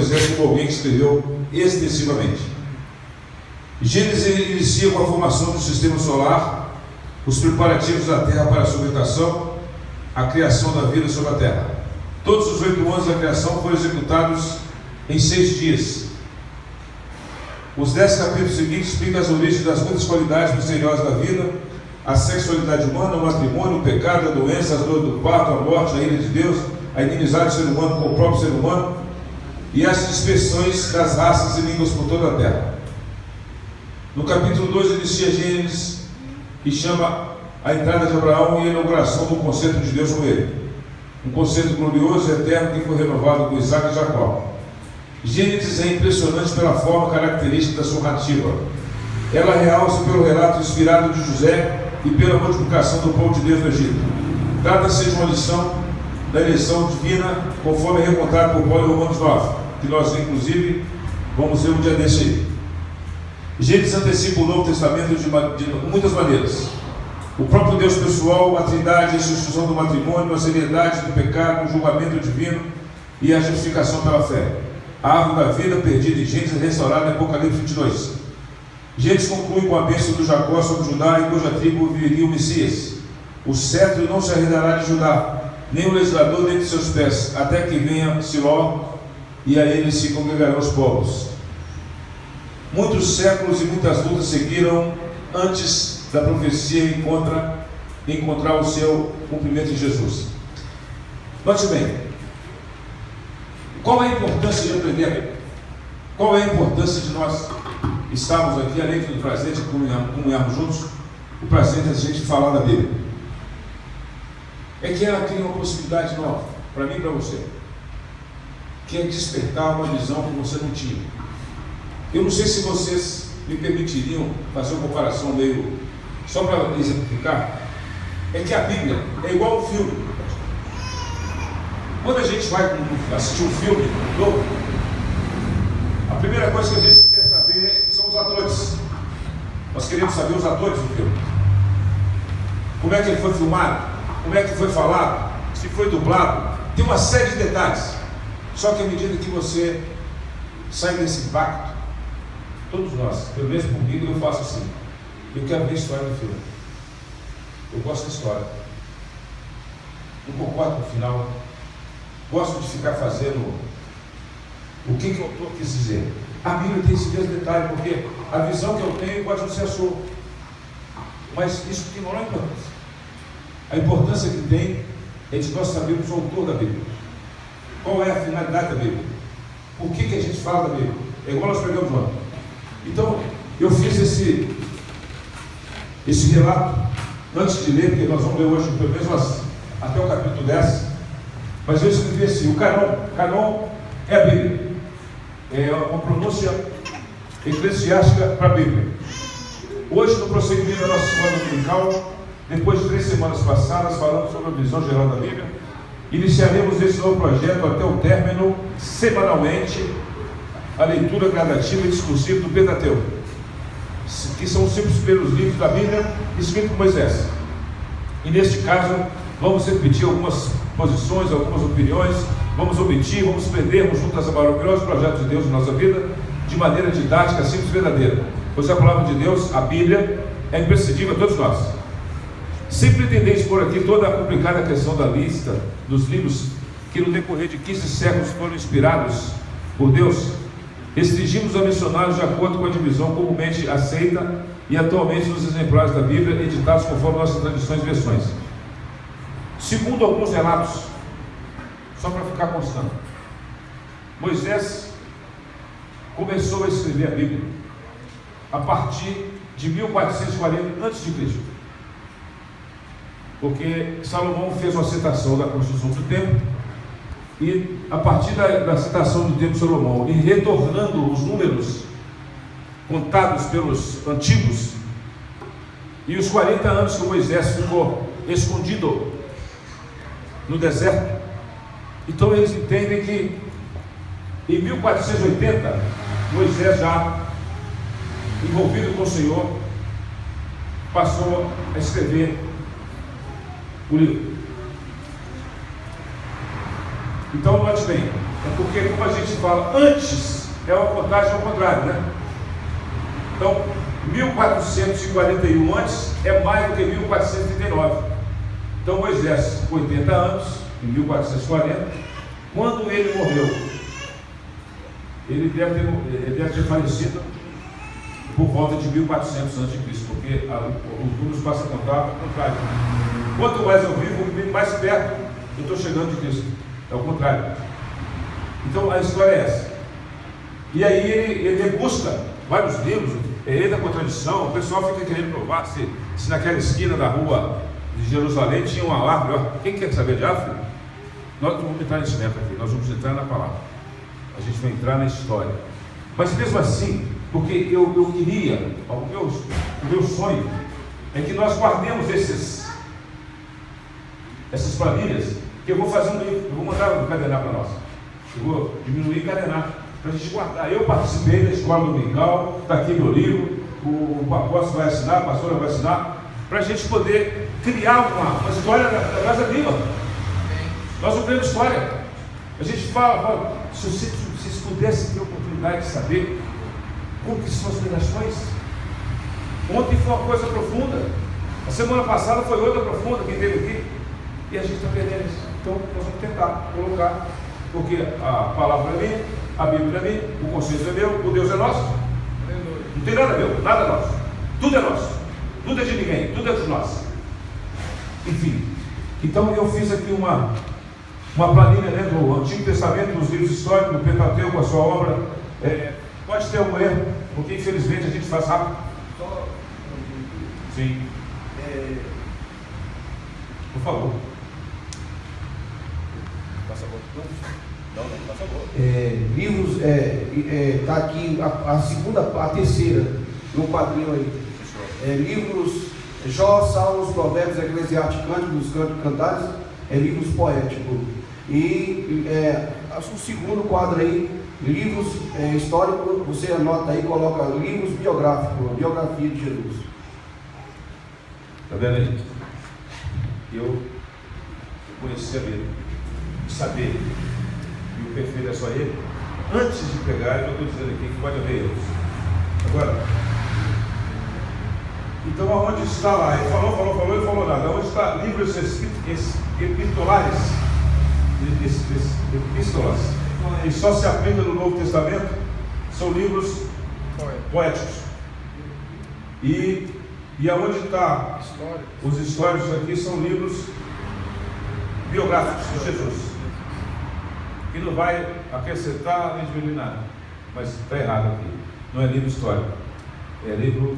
Moisés como alguém que escreveu extensivamente. Gênesis inicia com a formação do sistema solar, os preparativos da terra para a sua habitação, a criação da vida sobre a terra. Todos os 8 anos da criação foram executados em 6 dias. Os 10 capítulos seguintes explicam as origens das muitas qualidades misteriosas da vida, a sexualidade humana, o matrimônio, o pecado, a doença, as dores do parto, a morte, a ira de Deus, a inimizade do ser humano com o próprio ser humano e as dispersões das raças e línguas por toda a terra. No capítulo 2 inicia Gênesis e chama a entrada de Abraão e a inauguração do conceito de Deus com ele. Um conceito glorioso e eterno que foi renovado com Isaac e Jacó. Gênesis é impressionante pela forma característica da sua narrativa. Ela realça pelo relato inspirado de José e pela multiplicação do povo de Deus no Egito. Trata-se de uma lição da eleição divina, conforme é recontado por Paulo em Romanos 9, que nós inclusive vamos ver um dia desse aí. Gênesis antecipa o Novo Testamento de muitas maneiras. O próprio Deus pessoal, a trindade, a instituição do matrimônio, a seriedade do pecado, o julgamento divino e a justificação pela fé. A árvore da vida perdida em Gênesis restaurada em Apocalipse 22. Gênesis conclui com a bênção do Jacó sobre Judá, em cuja tribo viria o Messias. O cetro não se arredará de Judá, nem o legislador dentre seus pés, até que venha Siló, e a ele se congregarão os povos. Muitos séculos e muitas lutas seguiram antes da profecia encontrar o seu cumprimento em Jesus. Note bem, qual é a importância de aprender a Bíblia? Qual é a importância de nós estarmos aqui, além do prazer de comunharmos juntos, o prazer de a gente falar da Bíblia? É que ela cria uma possibilidade nova, para mim e para você, que é despertar uma visão que você não tinha. Eu não sei se vocês me permitiriam fazer uma comparação meio, só para exemplificar, é que a Bíblia é igual ao filme. Quando a gente vai assistir um filme novo, a primeira coisa que a gente quer saber são os atores. Nós queremos saber os atores do filme. Como é que ele foi filmado, como é que foi falado, se foi dublado, tem uma série de detalhes. Só que à medida que você sai desse impacto, todos nós, pelo menos comigo, eu faço assim: eu quero ver a história do filme. Eu gosto da história. Não concordo com o final. Gosto de ficar fazendo o que o autor quis dizer. A Bíblia tem esse mesmo detalhe, porque a visão que eu tenho pode não ser a sua. Mas isso tem maior importância. A importância que tem é de nós sabermos o autor da Bíblia. Qual é a finalidade da Bíblia? Por que a gente fala da Bíblia? É igual nós pregamos ontem. Então, eu fiz esse relato antes de ler, porque nós vamos ler hoje pelo menos até o capítulo 10. Mas eu escrevi assim: o canon é a Bíblia. É uma pronúncia eclesiástica para a Bíblia. Hoje, no prosseguimento da nossa escola dominical, depois de 3 semanas passadas, falamos sobre a visão geral da Bíblia. Iniciaremos esse novo projeto até o término, semanalmente, a leitura gradativa e discursiva do Pentateuco, que são os 5 primeiros livros da Bíblia escritos por Moisés. E neste caso, vamos repetir algumas posições, algumas opiniões, vamos omitir, vamos prendermos juntas a maravilhosos projetos de Deus em nossa vida, de maneira didática, simples e verdadeira. Pois a palavra de Deus, a Bíblia, é imprescindível a todos nós. Sem pretender expor aqui toda a complicada questão da lista dos livros que no decorrer de 15 séculos foram inspirados por Deus, restringimos a mencioná-los de acordo com a divisão comumente aceita e atualmente nos exemplares da Bíblia, editados conforme nossas tradições e versões. Segundo alguns relatos, só para ficar constante, Moisés começou a escrever a Bíblia a partir de 1440 a.C., porque Salomão fez uma citação da construção do templo, e a partir da citação do templo de Salomão, e retornando os números contados pelos antigos, e os 40 anos que Moisés ficou escondido no deserto, então eles entendem que em 1480, Moisés, já envolvido com o Senhor, passou a escrever o livro. Então, note bem, É porque, como a gente fala, antes é uma contagem ao contrário, né? Então, 1441 antes é mais do que 1439. Então, Moisés, 80 anos, em 1440, quando ele morreu, ele deve ter falecido por volta de 1400 a.C., porque o nos passa a contar ao contrário. Quanto mais eu vivo, mais perto eu estou chegando de Cristo. É o contrário. Então a história é essa. E aí ele busca vários livros, lei da contradição. O pessoal fica querendo provar se naquela esquina da rua de Jerusalém tinha uma árvore. Quem quer saber de árvore? Nós não vamos entrar nesse método aqui, nós vamos entrar na palavra. A gente vai entrar na história. Mas mesmo assim, porque eu queria, o meu sonho é que nós guardemos essas planilhas, que eu vou fazer um livro, eu vou mandar encadenar para nós. Eu vou diminuir e encadenar, para a gente guardar. Eu participei da escola dominical, está aqui meu livro, o apóstolo vai assinar, a pastora vai assinar, para a gente poder criar uma história da Brasa Viva. Nós não temos história. A gente fala, se vocês pudessem ter a oportunidade de saber como que são as pregações. Ontem foi uma coisa profunda, a semana passada foi outra profunda, quem teve aqui, e a gente está perdendo isso. Então nós vamos tentar colocar, porque a palavra é minha, a Bíblia é minha, o conceito é meu, o Deus é nosso. Não tem nada meu, nada nosso, tudo é nosso, tudo é de ninguém, tudo é de nós. Enfim, então eu fiz aqui uma planilha, né, do Antigo Testamento, dos livros históricos, do Pentateuco, a sua obra. Pode ter algum erro, porque infelizmente a gente faz rápido. Só sim. Por favor. Passa a bola. Não, passa a bola. Livros, está aqui a terceira, no quadrinho aí. Livros Jó, Salmos, Provérbios, Eclesiastes, Cânticos, Cantares, livros poéticos. E o segundo quadro aí, livros históricos, você anota aí, coloca livros biográficos, biografia de Jesus. Está vendo aí? Eu conheci a Bíblia, saber que o perfeito é só ele. Antes de pregar, eu estou dizendo aqui que pode haver erros. Agora, então aonde está lá? Ele falou e falou nada. Aonde está livros epistolares? Epístolas. E só se aplica no Novo Testamento, são livros poéticos. E aonde está os históricos aqui são livros biográficos de Jesus, que não vai acrescentar nem diminuir nada, mas está errado aqui, não é livro histórico, é livro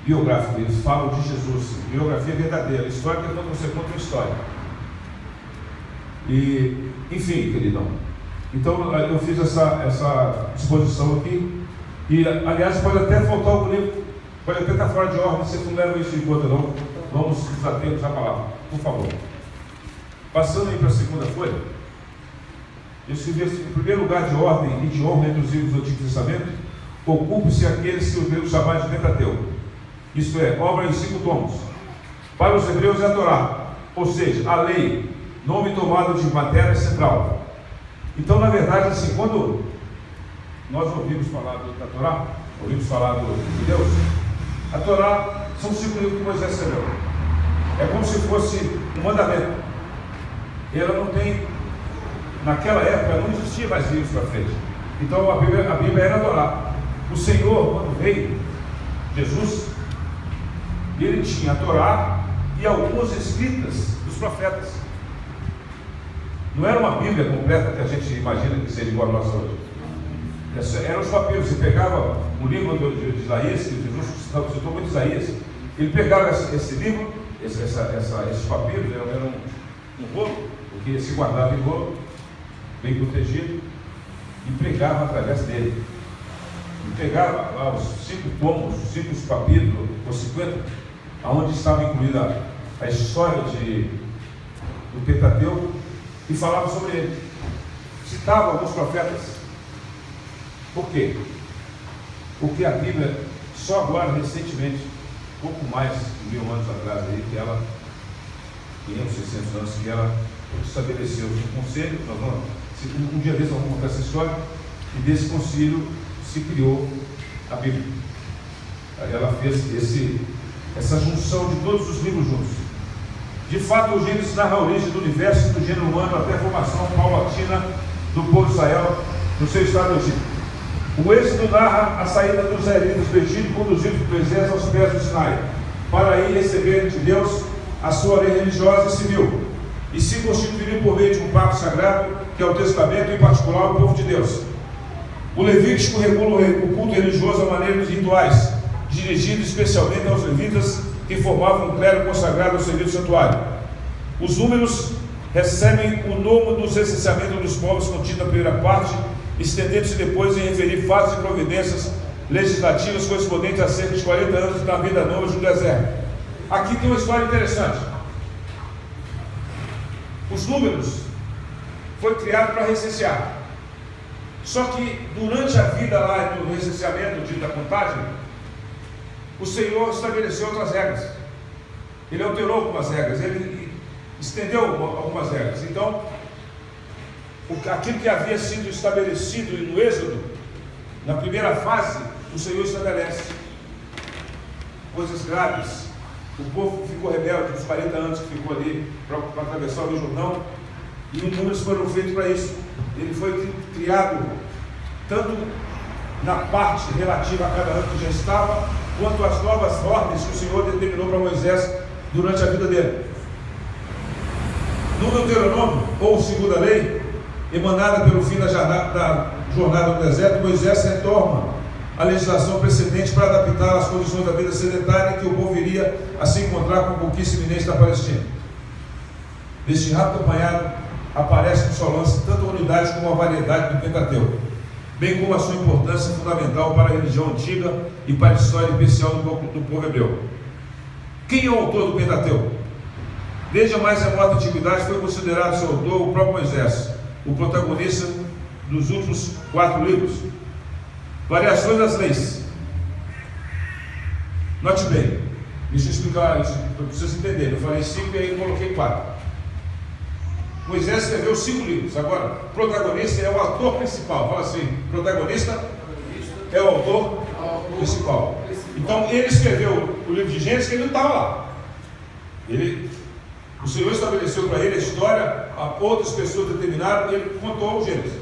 biográfico. Eles falam de Jesus, biografia verdadeira. Histórica é quando você conta uma história. E, enfim, queridão, então eu fiz essa exposição aqui, e aliás pode até faltar algum livro, pode até estar fora de ordem, vocês não levam isso em conta não, vamos nos atermos à palavra, por favor. Passando aí para a segunda folha, eu escrevi assim: em primeiro lugar de ordem e de honra entre os livros do Antigo Testamento, ocupe-se aqueles que os gregos chamaram de Pentateuco, isto é, obra em 5 tomos. Para os hebreus é a Torá, ou seja, a lei, nome tomado de matéria central. Então, na verdade, assim, quando nós ouvimos falar da Torá, ouvimos falar de Deus, a Torá são 5 livros que Moisés escreveu. É como se fosse um mandamento. Ela não tem, naquela época, não existia mais livros para frente. Então, a Bíblia era a Torá. O Senhor, quando veio, Jesus, ele tinha a Torá e algumas escritas dos profetas. Não era uma Bíblia completa que a gente imagina que seria igual a nossa hoje. Eram os papiros. Você pegava o livro de Isaías, que Jesus citou muito Isaías, ele pegava esse livro, esses papiros, eram um rolo, porque se guardava em rolo, bem protegido, e pregava através dele. E pegava lá os 5 tomos, os 5 papiros, ou 50, onde estava incluída a história do Pentateuco, e falava sobre ele. Citava alguns profetas. Por quê? Porque a Bíblia, só agora, recentemente, pouco mais de 1000 anos atrás, aí, que ela, 500, 600 anos, que ela estabeleceu um conselho. Um dia desses eu vou contar essa história, e desse concílio se criou a Bíblia. Aí ela fez essa junção de todos os livros juntos. De fato, o Gênesis narra a origem do universo e do gênero humano até a formação paulatina do povo de Israel no seu estado do Egito. O Êxodo narra a saída dos israelitas do Egito, conduzidos por Moisés aos pés do Sinai, para aí receberem de Deus a sua lei religiosa e civil, e se constituírem por meio de um pacto sagrado, que é o testamento, em particular o povo de Deus. O Levítico regula o culto religioso à maneira dos rituais, dirigido especialmente aos levitas que formavam um clero consagrado ao serviço do santuário. Os números recebem o nome dos recenseamentos dos povos contido na primeira parte, estendendo-se depois em referir fatos e providências legislativas correspondentes a cerca de 40 anos da vida nômade no deserto. Aqui tem uma história interessante. Os números foi criado para recensear. Só que durante a vida lá do recenseamento, da contagem, o Senhor estabeleceu outras regras. Ele alterou algumas regras, ele estendeu algumas regras. Então, aquilo que havia sido estabelecido no Êxodo, na primeira fase, o Senhor estabelece coisas graves. O povo ficou rebelde nos 40 anos que ficou ali para atravessar o Rio Jordão, e os números foram feitos para isso. Ele foi criado tanto na parte relativa a cada ano que já estava, quanto às novas ordens que o Senhor determinou para Moisés durante a vida dele. No Deuteronômio, ou segunda lei, emanada pelo fim da jornada no deserto, Moisés retorna a legislação precedente para adaptar às condições da vida sedentária que o povo iria a se encontrar com a conquista iminente da Palestina. Neste rápido apanhado aparece no seu lance tanto a unidade como a variedade do Pentateuco, bem como a sua importância fundamental para a religião antiga e para a história especial do povo hebreu. Quem é o autor do Pentateuco? Desde a mais remota antiguidade foi considerado seu autor o próprio Moisés, o protagonista dos últimos 4 livros. Variações das leis. Note bem, deixa eu explicar isso para vocês entenderem. Eu falei 5 e aí coloquei 4. Moisés escreveu 5 livros. Agora, protagonista é o autor principal. Fala assim: protagonista é o autor principal. Então, ele escreveu o livro de Gênesis, que ele não estava lá. O Senhor estabeleceu para ele a história, outras pessoas determinaram, e ele contou o Gênesis.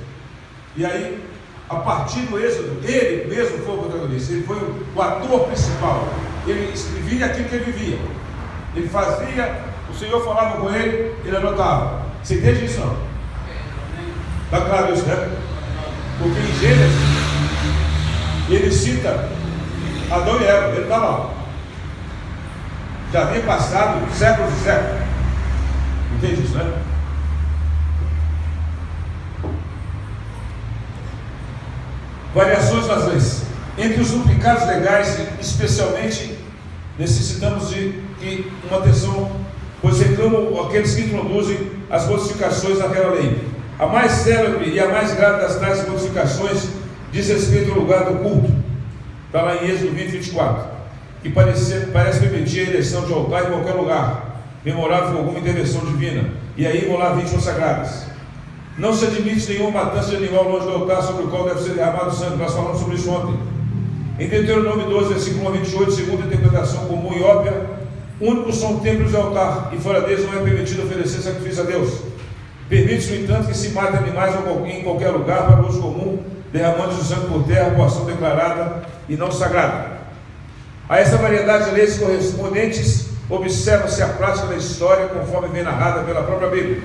E aí, a partir do Êxodo, ele mesmo foi o protagonista, ele foi o ator principal. Ele escrevia aquilo que ele vivia. Ele fazia, o Senhor falava com ele, ele anotava. Você entende isso não? Está claro isso, né? Porque em Gênesis, ele cita Adão e Eva, ele está lá. Já havia passado séculos e séculos. Entende isso, né? Variações nas leis. Entre os duplicados legais, especialmente, necessitamos de uma atenção, pois reclamam aqueles que introduzem as modificações naquela lei. A mais célebre e a mais grave das tais modificações diz respeito ao lugar do culto. Está lá em Êxodo 20, 24. Que parece permitir a ereção de altar em qualquer lugar, memorável por alguma intervenção divina, e aí imolar vítimas sagradas. Não se admite nenhuma matança de animal longe do altar sobre o qual deve ser derramado sangue. Nós falamos sobre isso ontem. Em Deuteronômio 12, versículo 1 a 28, segundo a interpretação comum e óbvia, únicos são templos e altar, e fora deles não é permitido oferecer sacrifício a Deus. Permite-se, no entanto, que se mate animais em qualquer lugar para uso comum, derramando o sangue por terra, por ação declarada e não sagrada. A essa variedade de leis correspondentes, observa-se a prática da história conforme vem narrada pela própria Bíblia.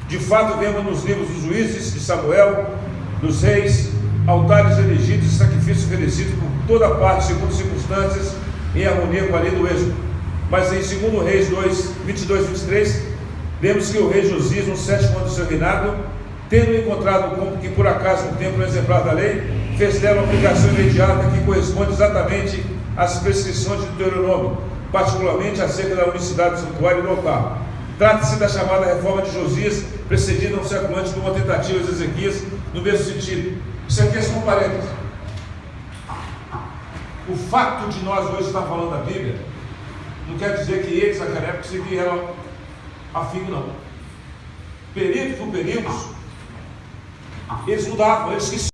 De fato, vemos nos livros dos juízes, de Samuel, dos reis, altares erigidos e sacrifícios oferecidos por toda parte, segundo circunstâncias, em harmonia com a lei do Êxodo. Mas em 2 Reis 2, 22 e 23, vemos que o rei Josias, no 7º ano do seu reinado, tendo encontrado como que por acaso um templo exemplar da lei, fez dela uma aplicação imediata que corresponde exatamente às prescrições de Deuteronômio, particularmente acerca da unicidade do santuário e do altar. Trata-se da chamada reforma de Josias, precedida um século antes de uma tentativa de Ezequias, no mesmo sentido. Isso aqui é só um parênteses. O fato de nós hoje estar falando da Bíblia não quer dizer que eles, naquela época, seguiram a fim, não. Períodos por períodos, Eles mudavam, eles esqueciam.